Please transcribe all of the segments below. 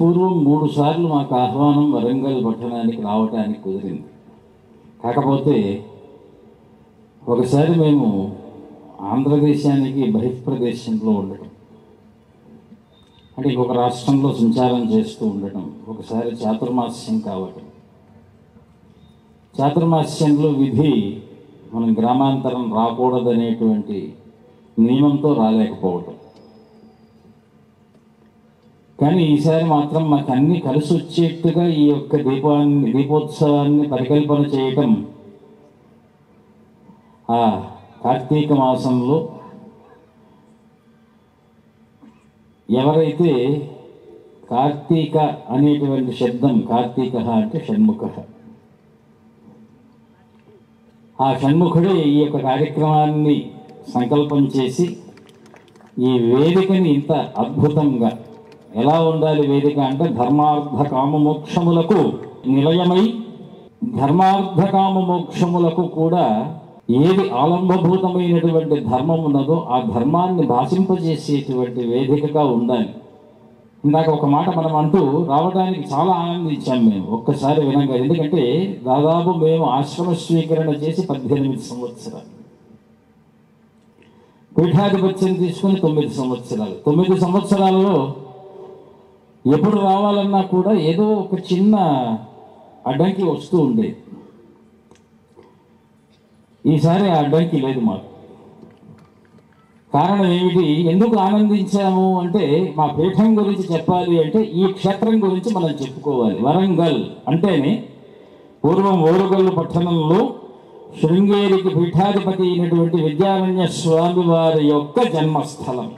పూర్వం 3 సార్లు మాకు ఆహ్వానం వరంగల్ పట్టణానికి రావడానికి కుదిరింది. కాకపోతే ఒకసారి మేము ఆంధ్రదేశానికి బహిష్ప్రదేశంలో ఉండటం, అంటే ఇంకొక రాష్ట్రంలో సంచారం చేస్తూ ఉండటం, ఒకసారి చాతుర్మాస్యం కావటం, చాతుర్మాస్యంలో విధి మనం గ్రామాంతరం రాకూడదనేటువంటి నియమంతో రాలేకపోవటం. కానీ ఈసారి మాత్రం మాకు అన్నీ కలిసి వచ్చేట్టుగా ఈ యొక్క దీపోత్సవాన్ని పరికల్పన చేయటం ఆ కార్తీక మాసంలో ఎవరైతే కార్తీక అనేటువంటి శబ్దం, కార్తీక అంటే షణ్ముఖ, ఆ షణ్ముఖుడే ఈ యొక్క కార్యక్రమాన్ని సంకల్పం చేసి ఈ వేదికని ఇంత అద్భుతంగా, ఎలా ఉండాలి వేదిక అంటే ధర్మార్థ కామ మోక్షములకు నిలయమై, ధర్మార్థ కామ మోక్షములకు కూడా ఏది ఆలంబభూతమైనటువంటి ధర్మం ఉన్నదో ఆ ధర్మాన్ని భాషింపజేసేటువంటి వేదికగా ఉండాలి. ఇందాక ఒక మాట మనం అంటూ రావడానికి చాలా ఆనందించాం మేము ఒక్కసారి వినంగా. ఎందుకంటే దాదాపు మేము ఆశ్రమ స్వీకరణ చేసి 18 సంవత్సరాలు, పీఠాధిపత్యం తీసుకుని 9 సంవత్సరాలు. 9 సంవత్సరాలలో ఎప్పుడు రావాలన్నా కూడా ఏదో ఒక చిన్న అడ్డంకి వస్తూ ఉండేది. ఈసారి ఆ అడ్డంకి లేదు మాకు. కారణం ఏమిటి, ఎందుకు ఆనందించాము అంటే, మా పీఠం గురించి చెప్పాలి అంటే ఈ క్షేత్రం గురించి మనం చెప్పుకోవాలి. వరంగల్ అంటేనే పూర్వం ఓరుగల్లు పట్టణంలో శృంగేరికి పీఠాధిపతి అయినటువంటి విద్యారణ్య స్వామి వారి యొక్క జన్మస్థలం.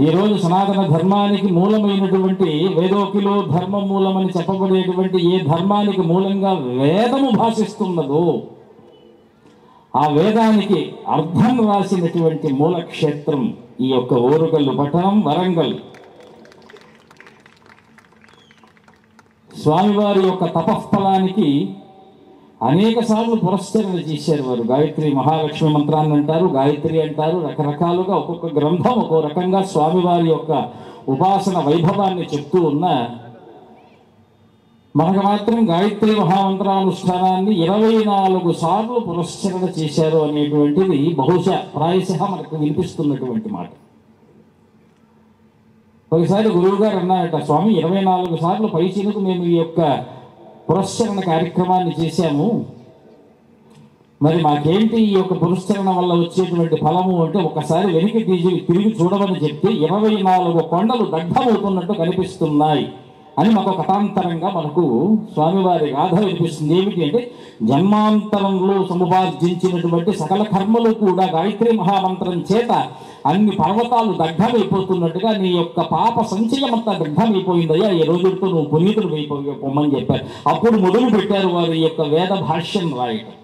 ఈరోజు సనాతన ధర్మానికి మూలమైనటువంటి వేదోకిలో ధర్మ మూలమని చెప్పబడేటువంటి ఏ ధర్మానికి మూలంగా వేదము భాషిస్తున్నదో ఆ వేదానికి అర్థం రాసినటువంటి మూలక్షేత్రం ఈ యొక్క ఓరుగల్లు పట్టణం వరంగల్. స్వామివారి యొక్క తపఃఫలానికి అనేక సార్లు పురస్కరణ చేశారు వారు. గాయత్రి మహాలక్ష్మి మంత్రాన్ని అంటారు, గాయత్రి అంటారు, రకరకాలుగా ఒక్కొక్క గ్రంథం ఒక్కో రకంగా స్వామివారి యొక్క ఉపాసన వైభవాన్ని చెప్తూ ఉన్న మనకు మాత్రం గాయత్రి మహామంత్రానుష్ఠానాన్ని 24 సార్లు పురస్కరణ చేశారు అనేటువంటిది బహుశా ప్రాయశః మనకు వినిపిస్తున్నటువంటి మాట. ఒకసారి గురువు గారు అన్నారట, స్వామి 24 సార్లు పైచిలకు మేము ఈ యొక్క పురస్కరణ కార్యక్రమాన్ని చేశాము, మరి మాకేంటి ఈ యొక్క పురస్కరణ వల్ల వచ్చేటువంటి ఫలము అంటే, ఒకసారి వెనక్కి తిరిగి చూడమని చెప్తే 24 కొండలు దగ్ధమవుతున్నట్టు కనిపిస్తున్నాయి అని మాకు కథాంతరంగా మనకు స్వామివారి గాథ వినిపిస్తుంది. ఏమిటి అంటే, జన్మాంతరంలో సముపార్జించినటువంటి సకల కర్మలు కూడా గాయత్రి మహామంత్రం చేత అన్ని పర్వతాలు దగ్ధమైపోతున్నట్టుగా నీ యొక్క పాప సంచయం అంతా దగ్ధమైపోయిందయ్యా, ఈ రోజుతో నువ్వు పునీతులు పొమ్మని చెప్పారు. అప్పుడు మొదలు పెట్టారు వారు ఈ యొక్క వేద భాష్యం రాయటం.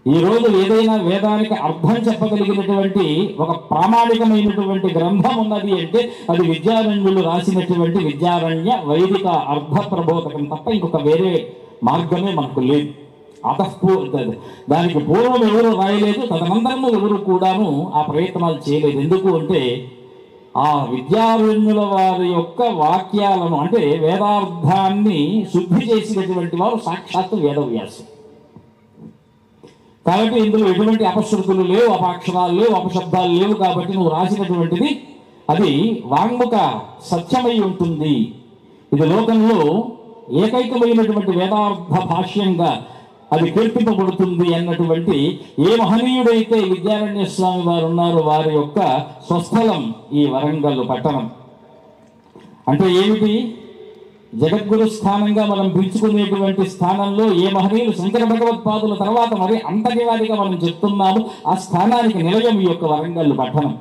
ఈ రోజు ఏదైనా వేదానికి అర్థం చెప్పగలిగినటువంటి ఒక ప్రామాణికమైనటువంటి గ్రంథం ఉన్నది అంటే అది విద్యారణ్యులు రాసినటువంటి విద్యారణ్య వైదిక అర్థ ప్రబోధకం తప్ప ఇంకొక వేరే మార్గమే మనకు లేదు. దానికి పూర్వం ఎవరు రాయలేదు, తదనంతరము ఎవరు కూడాను ఆ ప్రయత్నాలు చేయలేదు. ఎందుకు అంటే ఆ విద్యారణ్యుల వారి యొక్క వాక్యాలను అంటే వేదార్థాన్ని శుద్ధి చేసినటువంటి వారు సాక్షాత్తు వేదవ్యాసు. కాబట్టి ఇందులో ఎటువంటి అపశృతులు లేవు, అపాక్షరాలు లేవు, అపశబ్దాలు లేవు. కాబట్టి నువ్వు రాసినటువంటిది అది వాంగ్ముఖ సత్యమై ఉంటుంది. ఇది లోకంలో ఏకైకమైనటువంటి వేదార్థ భాష్యంగా అది కీర్తింపబడుతుంది అన్నటువంటి ఏ మహనీయుడైతే విద్యారణ్య స్వామి వారు ఉన్నారో వారి యొక్క స్వస్థలం ఈ వరంగల్ పట్టణం. అంటే ఏమిటి, జగద్గురు స్థానంగా మనం పిలుచుకునేటువంటి స్థానంలో ఏ మహనీయులు శంకర భగవత్పాదుల తర్వాత మరి అంతటి వారిగా మనం చెప్తున్నాము, ఆ స్థానానికి నిలయం ఈ యొక్క వరంగల్ పట్టణం.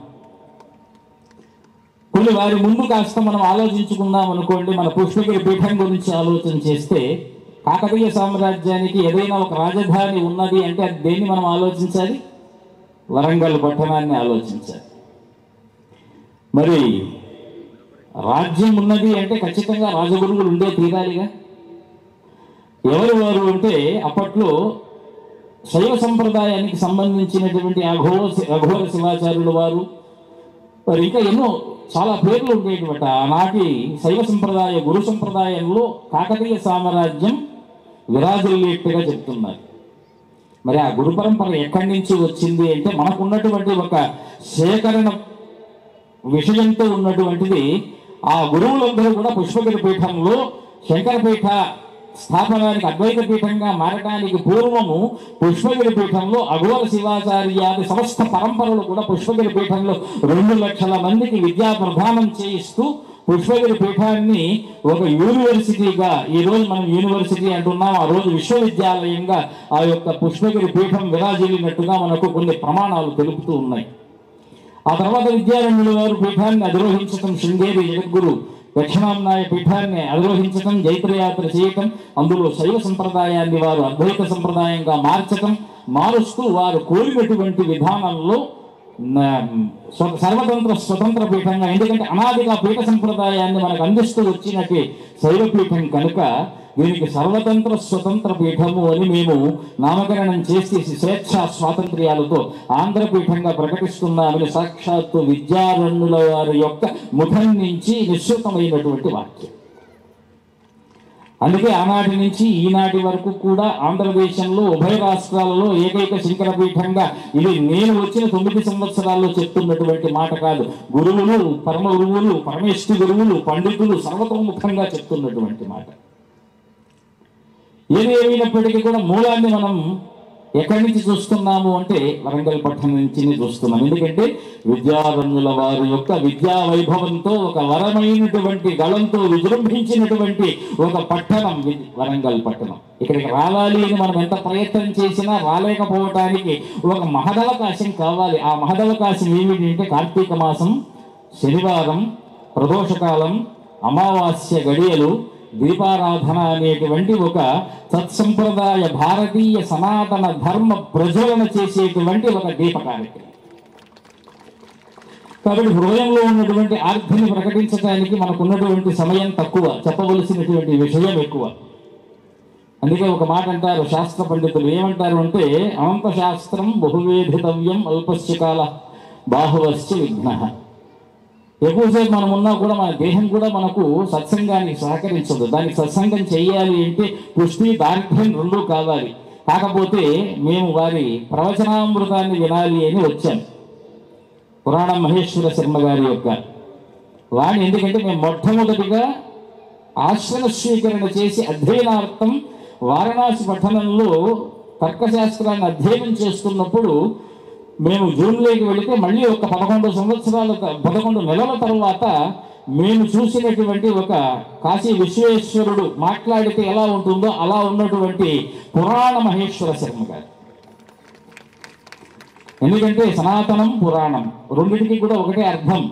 కొన్ని వారి ముందు కాస్త మనం ఆలోచించుకుందాం అనుకోండి. మన పుష్పగిరి పీఠం గురించి ఆలోచన చేస్తే కాకతీయ సామ్రాజ్యానికి ఏదైనా ఒక రాజధాని ఉన్నది అంటే అది దేన్ని మనం ఆలోచించాలి, వరంగల్ పట్టణాన్ని ఆలోచించాలి. మరి రాజ్యం ఉన్నది అంటే ఖచ్చితంగా రాజగురువులు ఉండే తీరాలిగా. ఎవరు వారు అంటే అప్పట్లో శైవ సంప్రదాయానికి సంబంధించినటువంటి అఘోర శివాచార్యుల వారు, మరి ఇంకా ఎన్నో చాలా పేర్లు ఉండేటివట. ఆనాటి శైవ సంప్రదాయ గురు సంప్రదాయంలో కాకతీయ సామ్రాజ్యం విరాజిల్లేట్టుగా చెప్తున్నారు. మరి ఆ గురు పరంపర ఎక్కడి నుంచి వచ్చింది అంటే మనకున్నటువంటి ఒక సేకరణ విషయంతో ఉన్నటువంటిది. ఆ గురువులందరూ కూడా పుష్పగిరి పీఠంలో శంకరపీఠ స్థాపనానికి అద్వైత పీఠంగా మారడానికి పూర్వము పుష్పగిరి పీఠంలో అఘోర శివాచార్యాది సమస్త పరంపరలు కూడా పుష్పగిరి పీఠంలో 2 లక్షల మందికి విద్యా ప్రదానం చేయిస్తూ పుష్పగిరి పీఠాన్ని ఒక యూనివర్సిటీగా, ఈ రోజు మనం యూనివర్సిటీ అంటున్నాం, ఆ రోజు విశ్వవిద్యాలయంగా ఆ యొక్క పుష్పగిరి పీఠం విరాజిల్లినట్టుగా మనకు కొన్ని ప్రమాణాలు తెలుపుతూ ఉన్నాయి. ఆ తర్వాత విద్యారణ్యుల వారు పీఠాన్ని అధిరోహించటం, శృంగేరి జగద్గురు దక్షిణాంనాయ పీఠాన్ని అధిరోహించటం, జైత్రయాత్ర చేయటం, అందులో శైవ సంప్రదాయాన్ని వారు అద్వైత సంప్రదాయంగా మారుస్తూ వారు కోరినటువంటి విధానంలో సర్వతంత్ర స్వతంత్ర పీఠంగా, ఎందుకంటే అనాదిగా పీఠ సంప్రదాయాన్ని మనకు అందిస్తూ వచ్చినట్టు శైవ పీఠం కనుక దీనికి సర్వతంత్ర స్వతంత్ర పీఠము అని మేము నామకరణం చేసి స్వేచ్ఛా స్వాతంత్ర్యాలతో ఆంధ్రపీఠంగా ప్రకటిస్తున్నామని సాక్షాత్తు విద్యారణ్యుల వారి యొక్క ముఖం నుంచి నిశ్చితమైనటువంటి వాక్యం. అందుకే ఆనాటి నుంచి ఈనాటి వరకు కూడా ఆంధ్రదేశంలో ఉభయ రాష్ట్రాలలో ఏకైక శంకర పీఠంగా, ఇది నేను వచ్చిన 9 సంవత్సరాల్లో చెప్తున్నటువంటి మాట కాదు, గురువులు, పరమ గురువులు, పరమేశ్వరి గురువులు, పండితులు సర్వతోముఖంగా చెప్తున్నటువంటి మాట. ఏది ఏమైనప్పటికీ కూడా మూలాన్ని మనం ఎక్కడి నుంచి చూస్తున్నాము అంటే వరంగల్ పట్టణం నుంచి చూస్తున్నాం. ఎందుకంటే విద్యారణ్యుల వారి యొక్క విద్యా వైభవంతో ఒక వరమైనటువంటి గళంతో విజృంభించినటువంటి ఒక పట్టణం వరంగల్ పట్టణం. ఇక్కడికి రావాలి అని మనం ఎంత ప్రయత్నం చేసినా రాలేకపోవటానికి ఒక మహదవకాశం కావాలి. ఆ మహదవకాశం ఏమిటంటే కార్తీక మాసం, శనివారం, ప్రదోషకాలం, అమావాస్య గడియలు, దీపారాధన అనేటువంటి ఒక సత్సంప్రదాయ భారతీయ సనాతన ధర్మ ప్రజ్వలన చేసేటువంటి ఒక దీప కార్యక్రమం. కాబట్టి హృదయంలో ఉన్నటువంటి ఆర్ధిని ప్రకటించడానికి మనకు ఉన్నటువంటి సమయం తక్కువ, చెప్పవలసినటువంటి విషయం ఎక్కువ. అందుకే ఒక మాట అంటారు శాస్త్ర పండితులు, ఏమంటారు అంటే అనంత శాస్త్రం బహువేధితవ్యం అల్పస్య కాల బాహువశ్చ విఘ్నః. ఎక్కువసేపు మనం ఉన్నా కూడా మన దేహం కూడా మనకు సత్సంగానికి సహకరించదు. దానికి సత్సంగం చేయాలి అంటే పుష్టి, దారిద్ర్యం 2 కావాలి. కాకపోతే మేము వారి ప్రవచనామృతాన్ని వినాలి అని వచ్చాం. పురాణం మహేశ్వర శర్మ గారి యొక్క వాణి. ఎందుకంటే మేము మొట్టమొదటిగా ఆశ్రమ స్వీకరణ చేసి అధ్యయనార్థం వారణాసి పట్టణంలో తర్కశాస్త్రాన్ని అధ్యయనం చేస్తున్నప్పుడు మేము జూన్లోకి వెళితే మళ్ళీ ఒక 11 నెలల తర్వాత మేము చూసినటువంటి ఒక కాశీ విశ్వేశ్వరుడు మాట్లాడితే ఎలా ఉంటుందో అలా ఉన్నటువంటి పురాణ మహేశ్వర శర్మ గారు. ఎందుకంటే సనాతనం, పురాణం రెండింటికి కూడా ఒకటే అర్థం.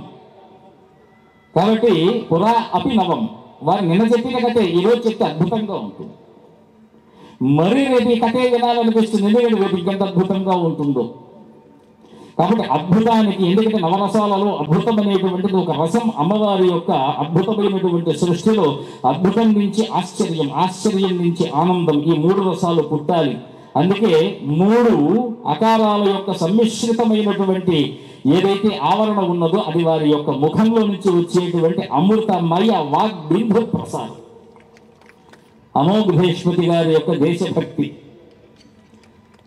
కాబట్టి పురా అపి నవం, వారు నిన్న చెప్పిన కథే ఈరోజు చెప్తే అద్భుతంగా ఉంటుంది. మరి రేపు ఈ కథే వినాలనిపిస్తుంది, ఎందుకంటే రేపు ఇంకెంత అద్భుతంగా ఉంటుందో. కాబట్టి అద్భుతానికి, ఎందుకంటే నవరసాలలో అద్భుతం అనేటువంటిది ఒక రసం. అమ్మవారి యొక్క అద్భుతమైనటువంటి సృష్టిలో అద్భుతం నుంచి ఆశ్చర్యం, ఆశ్చర్యం నుంచి ఆనందం, ఈ 3 రసాలు పుట్టాలి. అందుకే 3 అకారాల యొక్క సమ్మిశ్రితమైనటువంటి ఏదైతే ఆవరణ ఉన్నదో అది వారి యొక్క ముఖంలో నుంచి వచ్చేటువంటి అమృతమయ వాగ్బిందు ప్రసాదం. అమోఘేశ్వతి గారి యొక్క దేశభక్తి,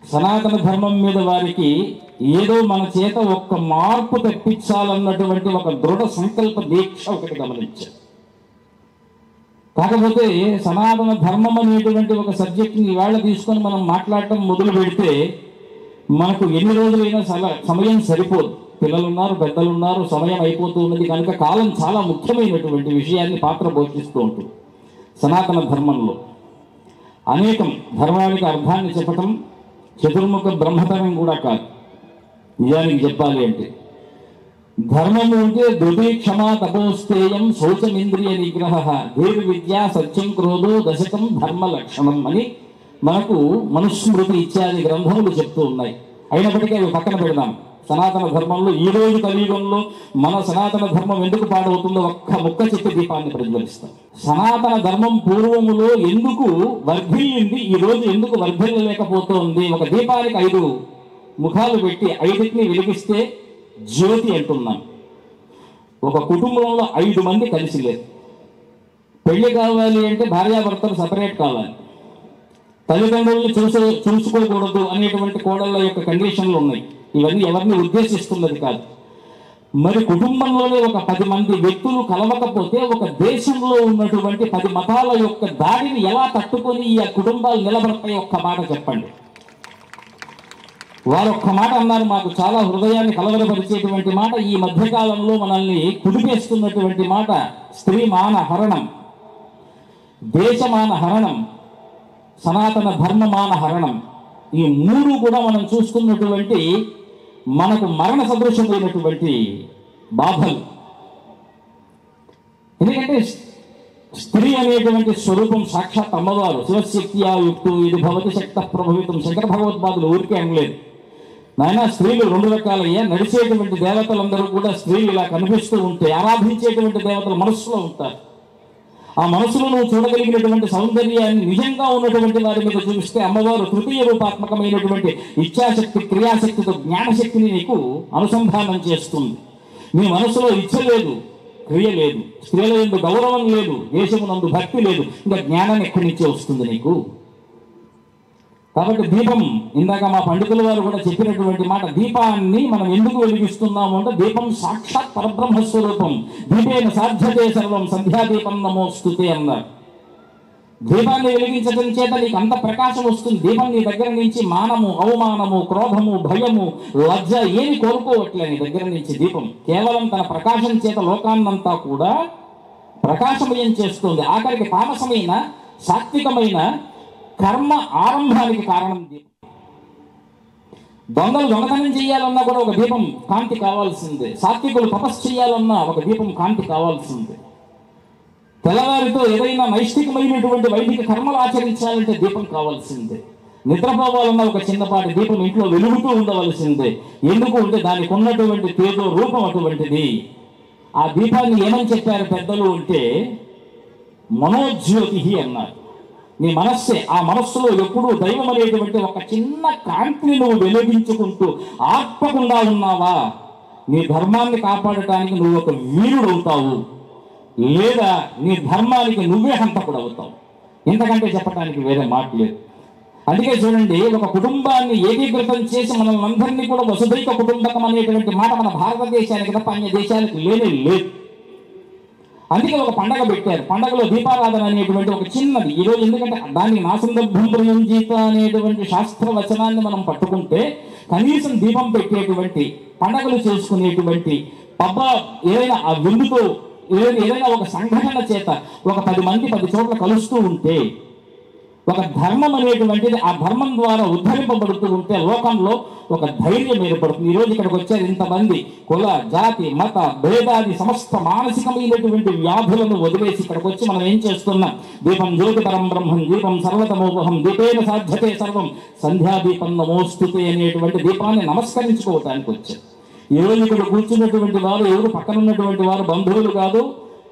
సనాతన ధర్మం మీద వారికి ఏదో మన చేత ఒక్క మార్పు తెప్పించాలన్నటువంటి ఒక దృఢ సంకల్ప దీక్ష ఒకటి గమనించారు. కాకపోతే సనాతన ధర్మం అనేటువంటి ఒక సబ్జెక్ట్ని ఇవాళ తీసుకొని మనం మాట్లాడటం మొదలు పెడితే మనకు ఎన్ని రోజులైనా సమయం సరిపోదు. పిల్లలున్నారు, పెద్దలున్నారు, సమయం అయిపోతూ ఉన్నది కనుక కాలం చాలా ముఖ్యమైనటువంటి విషయాన్ని పాత్ర పోషిస్తూ ఉంటుంది. సనాతన ధర్మంలో అనేకం ధర్మానికి అర్థాన్ని చెప్పటం చతుర్ముఖ బ్రహ్మతరం కూడా కాదు. నిజానికి చెప్పాలి అంటే ధర్మము అంటే ధృతి, క్షమ, తపోస్తేయం, శౌచమింద్రియ నిగ్రహ, ధీర్ విద్య, సత్యం, క్రోధో దశకం ధర్మ లక్షణం అని మనకు మనుస్మృతి ఇత్యాది గ్రంథములు చెప్తూ ఉన్నాయి. అయినప్పటికీ అవి పక్కన పెడదాం. సనాతన ధర్మంలో ఈ రోజు కలియుగంలో మన సనాతన ధర్మం ఎందుకు పాడవుతుందో ఒక్క ముక్క చెప్పి దీపాన్ని ప్రజ్వలిస్తాం. సనాతన ధర్మం పూర్వములో ఎందుకు వర్ధిల్లింది, ఈ రోజు ఎందుకు వర్ధిల్లలేకపోతుంది? ఒక దీపానికి 5 ముఖాలు పెట్టి 5టిని వెలిగిస్తే జ్యోతి అంటున్నాం. ఒక కుటుంబంలో 5 మంది కలిసి లేరు. పెళ్లి కావాలి అంటే భార్యాభర్తలు సపరేట్ కావాలి, తల్లిదండ్రులను చూసుకోకూడదు అనేటువంటి కోడళ్ళ యొక్క కండిషన్లు ఉన్నాయి. ఇవన్నీ ఎవరిని ఉద్దేశిస్తున్నది కాదు. మరి కుటుంబంలోనే ఒక 10 మంది వ్యక్తులు కలవకపోతే ఒక దేశంలో ఉన్నటువంటి 10 మతాల యొక్క దాడిని ఎలా తట్టుకొని ఈ కుటుంబాలు నిలబడతాయి? ఒక్క మాట చెప్పండి. వారు ఒక్క మాట అన్నారు, మాకు చాలా హృదయాన్ని కలవరపరిచేటువంటి మాట, ఈ మధ్యకాలంలో మనల్ని కుదిపేస్తున్నటువంటి మాట, స్త్రీ మాన హరణం, దేశమాన హరణం, సనాతన ధర్మమాన హరణం. ఈ 3 కూడా మనం చూస్తున్నటువంటి మనకు మరణ సదృశమైనటువంటి బాధలు. ఎందుకంటే స్త్రీ అనేటువంటి స్వరూపం సాక్షాత్ అమ్మవారు, శివశక్తియా యుక్తు ఇది భవతి శక్త ప్రభవితం. శంకర భగవద్పాదులు ఊరికే అనలేదు. నాయన స్త్రీలు 2 రకాలయ్యా. నడిచేటువంటి దేవతలందరూ కూడా స్త్రీలు ఇలా కనిపిస్తూ ఉంటే ఆరాధించేటువంటి దేవతలు మనస్సులో ఉంటారు. ఆ మనసులో నువ్వు చూడగలిగినటువంటి సౌందర్యాన్ని నిజంగా ఉన్నటువంటి వారి మీద చూపిస్తే అమ్మవారు తృతీయ రూపాత్మకమైనటువంటి ఇచ్ఛాశక్తి, క్రియాశక్తితో జ్ఞానశక్తిని నీకు అనుసంధానం చేస్తుంది. నీ మనసులో ఇచ్ఛ లేదు, క్రియ లేదు, స్త్రీల యందు గౌరవం లేదు, దేశమునందు భక్తి లేదు, ఇంకా జ్ఞానం ఎక్కడి నుంచి వస్తుంది నీకు? కాబట్టి దీపం, ఇందాక మా పండితుల వారు కూడా చెప్పినటువంటి మాట, దీపాన్ని మనం ఎందుకు వెలిగిస్తున్నాము అంటే దీపం సాక్షాత్ పరబ్రహ్మస్వరూపం. దీపేన సాధ్యతే సర్వం సంధ్యాదీపం నమోస్తుతే అన్నారు. దీపాన్ని వెలిగించడం చేత నీకు అంత ప్రకాశం వస్తుంది. దీపం నీ దగ్గర నుంచి మానము, అవమానము, క్రోధము, భయము, లజ్జ ఏమి కోరుకోవట్లే నీ దగ్గర నుంచి. దీపం కేవలం తన ప్రకాశం చేత లోకాన్నంతా కూడా ప్రకాశమయం చేస్తుంది. ఆఖరికి తామసమైన, సాత్వికమైన కర్మ ఆరంభానికి కారణం దీపం. దొంగలు దొంగతనం చేయాలన్నా కూడా ఒక దీపం కాంతి కావాల్సిందే. సాత్వికులు తపస్సు చేయాలన్నా ఒక దీపం కాంతి కావాల్సిందే. తెల్లవారితో ఏదైనా నైష్టికమైనటువంటి వైదిక కర్మలు ఆచరించాలంటే దీపం కావాల్సిందే. నిద్రపోవాలన్నా ఒక చిన్నపాటి దీపం ఇంట్లో వెలుగుతూ ఉండవలసిందే. ఎందుకు అంటే దానికి ఉన్నటువంటి తేజో రూపం అటువంటిది. ఆ దీపాన్ని ఏమని చెప్పారు పెద్దలు అంటే మనోజ్యోతి అన్నారు. నీ మనస్సే, ఆ మనస్సులో ఎప్పుడూ దైవం అనేటువంటి ఒక చిన్న కాంతిని నువ్వు వెలిగించుకుంటూ ఆర్పకుండా ఉన్నావా, నీ ధర్మాన్ని కాపాడటానికి నువ్వు ఒక వీరుడవుతావు, లేదా నీ ధర్మానికి నువ్వే హంతకుడు అవుతావు. ఇంతకంటే చెప్పడానికి వేరే మాట లేదు. అందుకే చూడండి, ఒక కుటుంబాన్ని ఏకీకృతం చేసి మనల్ని అందరినీ కూడా వసుధైక కుటుంబకం అనేటువంటి మాట మన భారతదేశానికి తప్ప అన్య దేశానికి లేనే లేదు. అందుకే ఒక పండగ పెట్టారు. పండగలో దీపారాధన అనేటువంటి ఒక చిన్నది ఈరోజు, ఎందుకంటే దాన్ని నా సందర్భం ప్రయోజిత అనేటువంటి శాస్త్ర వచనాన్ని మనం పట్టుకుంటే కనీసం దీపం పెట్టేటువంటి, పండగలు చేసుకునేటువంటి పబ్బ ఏదైనా ఆ విందుతో ఏదైనా ఒక సంఘటన చేత ఒక 10 మంది 10 చోట్ల కలుస్తూ ఉంటే ఒక ధర్మం అనేటువంటిది ఆ ధర్మం ద్వారా ఉద్ధరింపబడుతూ ఉంటే లోకంలో ఒక ధైర్యం ఏర్పడుతుంది. ఈరోజు ఇక్కడికి వచ్చారు ఇంతమంది, కుల, జాతి, మత భేదాది సమస్త మానసికమైనటువంటి వ్యాధులను వదిలేసి ఇక్కడికి వచ్చి మనం ఏం చేస్తున్నాం? దీపం జ్యోతి పరం బ్రహ్మం, దీపం సర్వతమోపహం, దీపేన సాధ్యతే సర్వం సంధ్యాదీపం నమోస్తుతే అనేటువంటి దీపాన్ని నమస్కరించుకోవటానికి వచ్చారు. ఈరోజు ఇక్కడ కూర్చున్నటువంటి వారు ఎవరు పక్కన ఉన్నటువంటి వారు బంధువులు కాదు,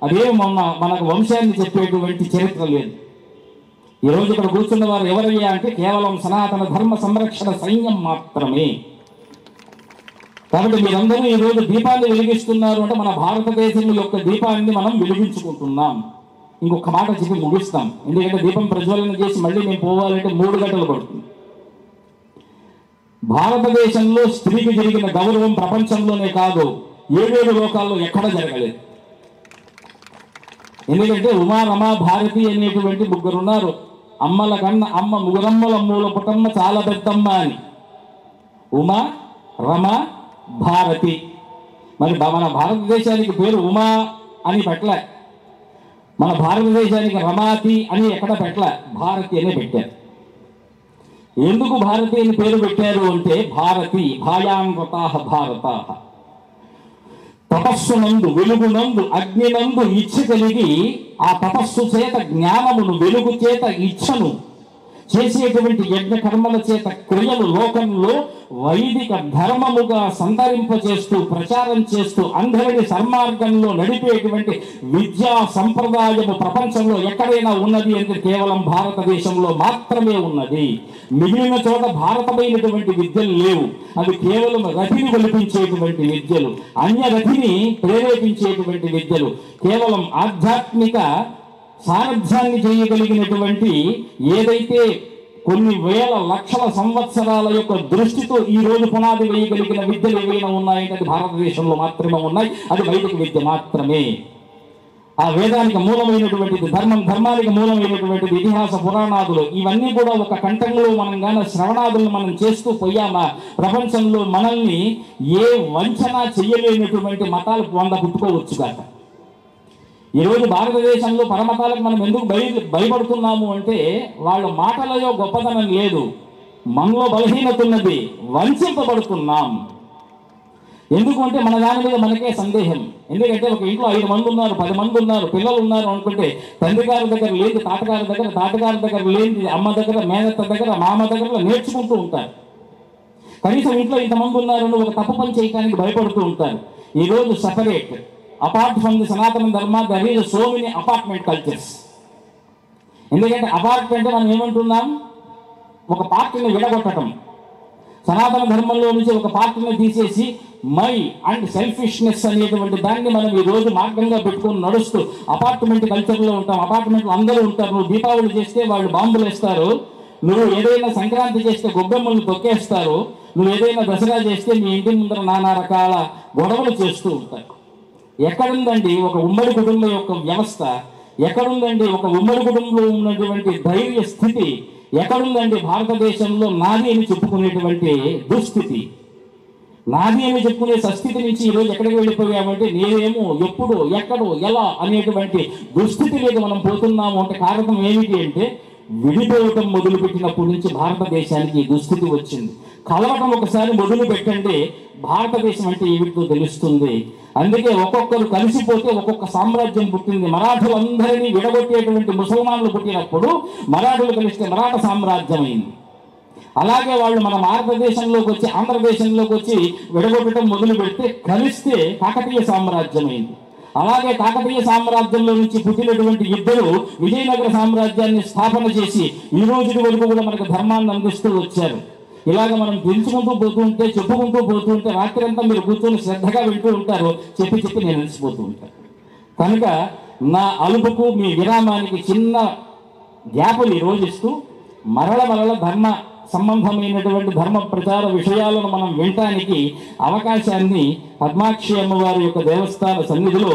అదే మనకు వంశాన్ని చెప్పేటువంటి చరిత్ర లేదు. ఈరోజు ఇక్కడ కూర్చున్న వారు ఎవరయ్యా అంటే కేవలం సనాతన ధర్మ సంరక్షణ సైన్యం మాత్రమే. కాబట్టి మీరందరూ ఈరోజు దీపాన్ని వెలిగిస్తున్నారు అంటే మన భారతదేశం యొక్క దీపాన్ని మనం వెలిగించుకుంటున్నాం. ఇంకొక మాట చెప్పి ముగిస్తాం, ఎందుకంటే దీపం ప్రజ్వలన చేసి మళ్ళీ మేము పోవాలంటే 3 గంటలు పడుతుంది. భారతదేశంలో స్త్రీకి జరిగిన గౌరవం ప్రపంచంలోనే కాదు 7 లోకాల్లో ఎక్కడ జరగలేదు. ఎందుకంటే ఉమా, రమా, భారతి అనేటువంటి 3 ఉన్నారు. అమ్మల కన్నా అమ్మ, ముగ్గురమ్మల మూల పుటమ్మ చాలా పెద్దమ్మ అని. ఉమా, రమ, భారతి. మరి మన భారతదేశానికి పేరు ఉమా అని పెట్టలే, మన భారతదేశానికి రమాతి అని ఎక్కడ పెట్టలే, భారతి అనే పెట్టారు. ఎందుకు భారతి అని పేరు పెట్టారు అంటే భారతి భాయాన్వతాః భారతాః, తపస్సునందు, వెలుగునందు, అగ్నినందు ఇచ్చ కలిగి ఆ తపస్సు చేత జ్ఞానమును, వెలుగు చేత ఇచ్చను చేసేటువంటి యజ్ఞ కర్మల చేత క్రియలు లోకంలో వైదిక ధర్మముగా సంతరింపచేస్తూ ప్రచారం చేస్తూ అందరిని సన్మార్గంలో నడిపేటువంటి విద్యా సంప్రదాయము ప్రపంచంలో ఎక్కడైనా ఉన్నది అంటే కేవలం భారతదేశంలో మాత్రమే ఉన్నది. మిగిలిన చోట భారతమైనటువంటి విద్యలు లేవు. అవి కేవలం రతిని ఒలిపించేటువంటి విద్యలు, అన్య రతిని ప్రేరేపించేటువంటి విద్యలు, కేవలం ఆధ్యాత్మిక సారథ్యాన్ని చేయగలిగినటువంటి ఏదైతే కొన్ని వేల లక్షల సంవత్సరాల యొక్క దృష్టితో ఈ రోజు పునాది వేయగలిగిన విద్యలు ఏవైనా ఉన్నాయంటే అది భారతదేశంలో మాత్రమే ఉన్నాయి. అది వైదిక విద్య మాత్రమే. ఆ వేదానికి మూలమైనటువంటిది, ధర్మానికి మూలమైనటువంటిది ఇతిహాస పురాణాదులు, ఇవన్నీ కూడా ఒక కంఠంలో మనం గాన శ్రవణాదులను మనం చేస్తూ పోయామా ప్రపంచంలో మనల్ని ఏ వంచన చెయ్యలేనటువంటి మతాలు 100 పుట్టుకోవచ్చు కాక. ఈరోజు భారతదేశంలో పరమతాలకు మనం ఎందుకు భయపడుతున్నాము అంటే వాళ్ళ మాటలలో గొప్పతనం లేదు, మనలో బలహీనత ఉన్నది, వంచింపబడుతున్నాం. ఎందుకంటే మన దాని మీద మనకే సందేహం. ఎందుకంటే ఒక ఇంట్లో 5 మంది ఉన్నారు, 10 మంది ఉన్నారు, పిల్లలు ఉన్నారు అనుకుంటే తండ్రి గారి దగ్గర లేదు, తాతగారి దగ్గర లేదు, అమ్మ దగ్గర, మేనత్త దగ్గర, మామ దగ్గర నేర్చుకుంటూ ఉంటారు. కనీసం ఇంట్లో ఇంతమంది ఉన్నారని ఒక తప్పు పని చేయడానికి భయపడుతూ ఉంటారు. ఈరోజు separate apart from the Sanatana Dharma there is so many apartment cultures. ఎందుకంటే అపార్ట్మెంట్ మనం ఏమంటున్నాం, ఒక పార్టీని విడగొట్టడం. సనాతన ధర్మంలో నుంచి ఒక పార్టీని తీసేసి మై అండ్ సెల్ఫిష్నెస్ అనేటువంటి దాన్ని మనం ఈ రోజు మార్గంగా పెట్టుకుని నడుస్తూ అపార్ట్మెంట్ కల్చర్లో ఉంటాం. అపార్ట్మెంట్లో అందరూ ఉంటారు. నువ్వు దీపావళి చేస్తే వాళ్ళు బాంబులు వేస్తారు, నువ్వు ఏదైనా సంక్రాంతి చేస్తే గొబ్బెమ్మలు తొక్కేస్తారు, నువ్వు ఏదైనా దసరా చేస్తే మీ ఇంటి ముందర నానా రకాల గొడవలు చేస్తూ ఉంటారు. ఎక్కడుందండి ఒక ఉమ్మడి కుటుంబం యొక్క వ్యవస్థ? ఎక్కడుందండి ఒక ఉమ్మడి కుటుంబంలో ఉన్నటువంటి ధైర్య స్థితి? ఎక్కడుందండి భారతదేశంలో నాది అని చెప్పుకునేటువంటి దుస్థితి? నాది అని చెప్పుకునే సస్థితి నుంచి ఈరోజు ఎక్కడికి వెళ్ళిపోయామంటే నేనేమో ఎప్పుడు ఎక్కడో ఎలా అనేటువంటి దుస్థితిలోకి మనం పోతున్నాము. అంటే కారణం ఏమిటి అంటే విడిపోవటం మొదలుపెట్టినప్పటి నుంచి భారతదేశానికి ఈ దుస్థితి వచ్చింది. కలవటం ఒకసారి మొదలు పెట్టండి, భారతదేశం అంటే ఏమిటో తెలుస్తుంది. అందుకే ఒక్కొక్కరు కలిసిపోతే ఒక్కొక్క సామ్రాజ్యం పుట్టింది. మరాఠులందరినీ విడగొట్టేటువంటి ముసల్మాన్లు పుట్టినప్పుడు మరాఠులు కలిస్తే మరాఠా సామ్రాజ్యం అయింది. అలాగే వాళ్ళు మన భారతదేశంలోకి వచ్చి ఆంధ్రదేశంలోకి వచ్చి విడగొట్టడం మొదలు పెడితే కలిస్తే కాకతీయ సామ్రాజ్యం అయింది. అలాగే కాకతీయ సామ్రాజ్యంలో నుంచి పుట్టినటువంటి ఇద్దరు విజయనగర సామ్రాజ్యాన్ని స్థాపన చేసి ఈ రోజు వరకు కూడా మనకు ధర్మాన్ని అందిస్తూ వచ్చారు. ఇలాగ మనం తెలుసుకుంటూ పోతూ ఉంటే, చెప్పుకుంటూ పోతూ ఉంటే రాత్రి అంతా మీరు కూర్చొని శ్రద్ధగా వింటూ ఉంటారు. చెప్పి నేను అలసిపోతూ ఉంటాను. కనుక నా అలుపుకు మీ విరామానికి చిన్న గ్యాపులు ఈరోజు ఇస్తూ మరల ధర్మ సంబంధమైనటువంటి ధర్మ ప్రచార విషయాలను మనం వినటానికి అవకాశాన్ని పద్మాక్షి అమ్మవారి యొక్క దేవస్థాన సన్నిధిలో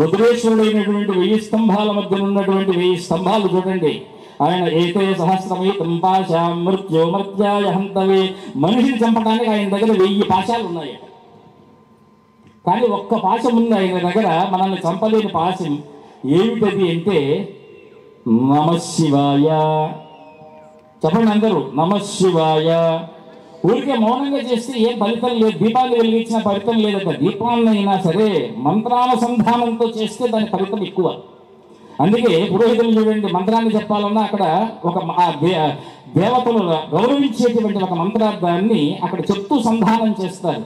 రుద్రేశ్వరుడైనటువంటి 1000 స్తంభాల మధ్య ఉన్నటువంటి 1000 స్తంభాలు చూడండి. ఆయన ఏతే సహస్రమేతం పాశాం మృత్యో మర్త్యాయ హంతవే. మనిషిని చంపడానికి ఆయన దగ్గర 1000 పాశాలు ఉన్నాయి. కానీ ఒక్క పాశం ఉంది ఆయన దగ్గర, మనల్ని చంపలేని పాశం. ఏమిటది అంటే నమశివాయ. చెప్పండి అందరూ, నమశివాయ. ఊరికే మౌనంగా చేస్తే ఏం ఫలితం లేదు. దీపాలు వెలిగించిన ఫలితం లేదట. దీపాలనైనా సరే మంత్రానుసంధానంతో చేస్తే దాని ఫలితం ఎక్కువ. అందుకే పురోహితులు చూడండి, మంత్రాన్ని చెప్పాలన్నా అక్కడ ఒక దేవతలు గౌరవించేటువంటి ఒక మంత్రార్థాన్ని అక్కడ చెప్తూ సంధానం చేస్తారు.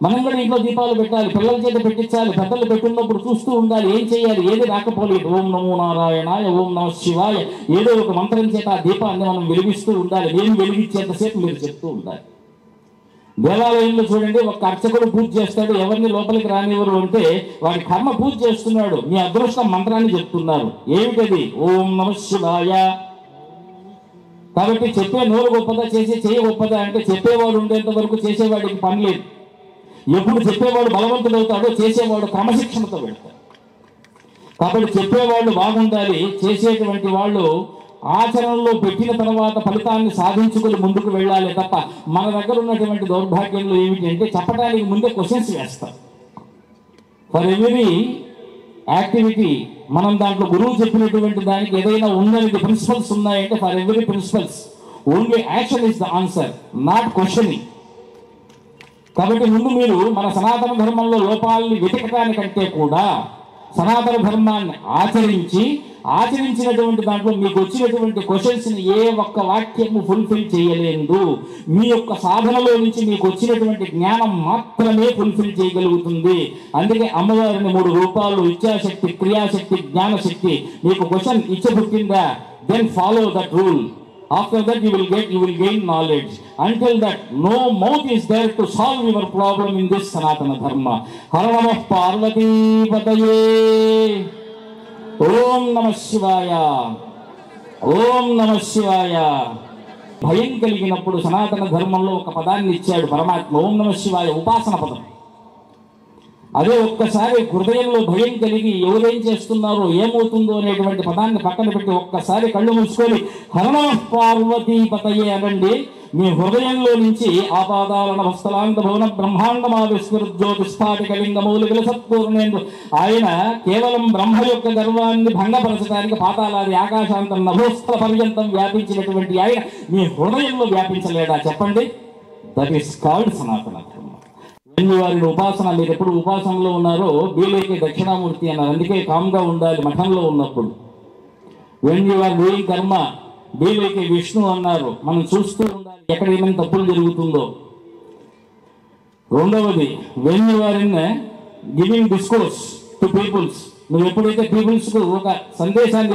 మనం కూడా ఇంట్లో దీపాలు పెట్టాలి, పిల్లల చేత పెట్టించాలి, పెద్దలు పెట్టున్నప్పుడు చూస్తూ ఉండాలి. ఏం చేయాలి, ఏది రాకపోలేదు, ఓం నమో నారాయణాయ, ఓం నమ శివాయ, ఏదో ఒక మంత్రం చేత ఆ దీపాన్ని మనం వెలిగిస్తూ ఉండాలి. నేను వెలిగించేంతసేపు మీరు చెప్తూ ఉండాలి. దేవాలయంలో చూడండి, ఒక అర్చకుడు పూజ చేస్తాడు, ఎవరిని లోపలికి రానివ్వరు అంటే వాడి కర్మ పూజ చేస్తున్నాడు, మీ అదృష్టం మంత్రాన్ని చెప్తున్నారు. ఏమిటది? ఓం నమ శివాయ. కాబట్టి చెప్పే నోరు గొప్పదా, చేసే చెయ్యి గొప్పదా అంటే చెప్పేవాడు ఉండేంత వరకు చేసేవాడికి పని లేదు. ఎప్పుడు చెప్పేవాడు బలవంతుడు అవుతాడో చేసేవాడు క్రమశిక్షణతో పెడతాడు. కాబట్టి చెప్పేవాళ్ళు బాగుండాలి, చేసేటువంటి వాళ్ళు ఆచరణలో పెట్టిన తర్వాత ఫలితాన్ని సాధించుకుని ముందుకు వెళ్ళాలి తప్ప మన దగ్గర ఉన్నటువంటి దౌర్భాగ్యంలో ఏమిటి అంటే చెప్పడానికి ముందే క్వశ్చన్స్ వేస్తాం. ఫర్ ఎవరీ యాక్టివిటీ మనం దాంట్లో గురువు చెప్పినటువంటి దానికి ఏదైనా ఉందని ప్రిన్సిపల్స్ ఉన్నాయంటే for every principles only action is the answer, not questioning. కాబట్టి ముందు మీరు మన సనాతన ధర్మంలో లోపాలని వెతకడానికంటే కూడా సనాతన ధర్మాన్ని ఆచరించి ఆచరించినటువంటి దాంట్లో మీకు వచ్చినటువంటి క్వశ్చన్స్ని ఏ ఒక్క వాక్యము ఫుల్ఫిల్ చేయలేదు. మీ యొక్క సాధనలో నుంచి మీకు వచ్చినటువంటి జ్ఞానం మాత్రమే ఫుల్ఫిల్ చేయగలుగుతుంది. అందుకే అమ్మవారిని 3 రూపాలు, ఇచ్ఛాశక్తి, క్రియాశక్తి, జ్ఞానశక్తి. మీకు question ఇచ్చబుట్టిందా, then follow that rule. After that you will gain knowledge. Until that, no mouth is there to solve your problem in this Sanatana Dharma. Har Namah Parvati Pataye. Om Namah Shivaya. Om Namah Shivaya. భయం కలిగినప్పుడు సనాతన ధర్మంలో ఒక పదాన్ని ఇచ్చాడు పరమాత్మ, ఓం నమః శివాయ, ఉపాసన పదం. అదే ఒక్కసారి హృదయంలో భయం కలిగి ఎవరేం చేస్తున్నారో ఏమవుతుందో అనేటువంటి పదాన్ని పక్కన పెట్టి ఒక్కసారి కళ్ళు మూసుకొని హర నమః పార్వతీ పతయే అనండి. మీ హృదయంలో నుంచి ఆపాదాలన వస్తలాంత భవన బ్రహ్మాండమావిష్కృజ్యోతిస్ఫాటికలింగమౌలికల సత్పూర్ణేందు. ఆయన కేవలం బ్రహ్మ యొక్క గర్వాన్ని భంగపరచడానికి పాతాలాది ఆకాశాంతం నభోస్థల పర్యంతం వ్యాపించినటువంటి ఆయన మీ హృదయంలో వ్యాపించలేడా చెప్పండి? దట్ ఈస్ కాల్డ్ సనాతన ధర్మ. వారిని ఉపాసన, మీరు ఎప్పుడు ఉపాసనలో ఉన్నారో వీళ్ళకి దక్షిణామూర్తి అన్నారు. అందుకే కామ్గా ఉండాలి మఠంలో ఉన్నప్పుడు. వెన్ యు ఆర్ డూయింగ్ కర్మ వీళ్ళకి విష్ణు అన్నారు. మనం చూస్తూ ఉండాలి ఎక్కడ ఏమైనా తప్పులు జరుగుతుందో. రెండవది, when you are in giving discourse to peoples, నువ్వు ఎప్పుడైతే పీపుల్స్కు ఒక సందేశాన్ని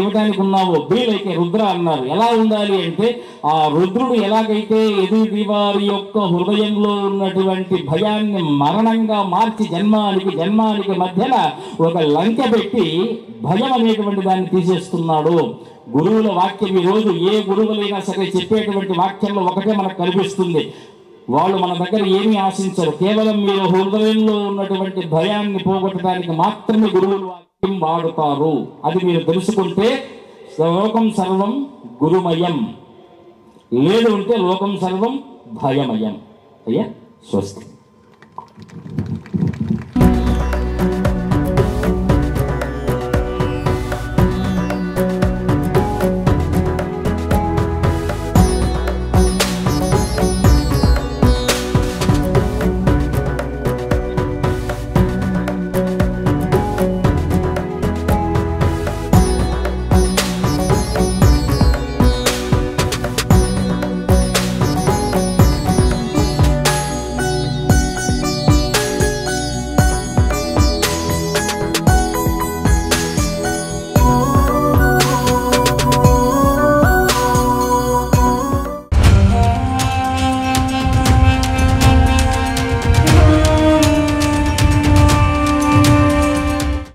ఇవ్వడానికి ఉన్నావో బీ లైక్ రుద్ర అన్నారు. ఎలా ఉండాలి అంటే ఆ రుద్రుడు ఎలాగైతే ఎదుటి వారి యొక్క హృదయంలో ఉన్నటువంటి భయాన్ని మరణంగా మార్చి జన్మానికి మధ్యన ఒక లంక పెట్టి భయం అనేటువంటి దాన్ని తీసేస్తున్నాడు. గురువుల వాక్యం ఈరోజు ఏ గురువులైనా సరే చెప్పేటువంటి వాక్యంలో ఒకటే మనకు కనిపిస్తుంది. వాళ్ళు మన దగ్గర ఏమీ ఆశించరు, కేవలం మీరు హృదయంలో ఉన్నటువంటి భయాన్ని పోగొట్టడానికి మాత్రమే గురువులు వాక్యం వాడుతారు. అది మీరు తెలుసుకుంటే లోకం సర్వం గురుమయం, లేదు అంటే లోకం సర్వం భయమయం. అయ్యా స్వస్తి.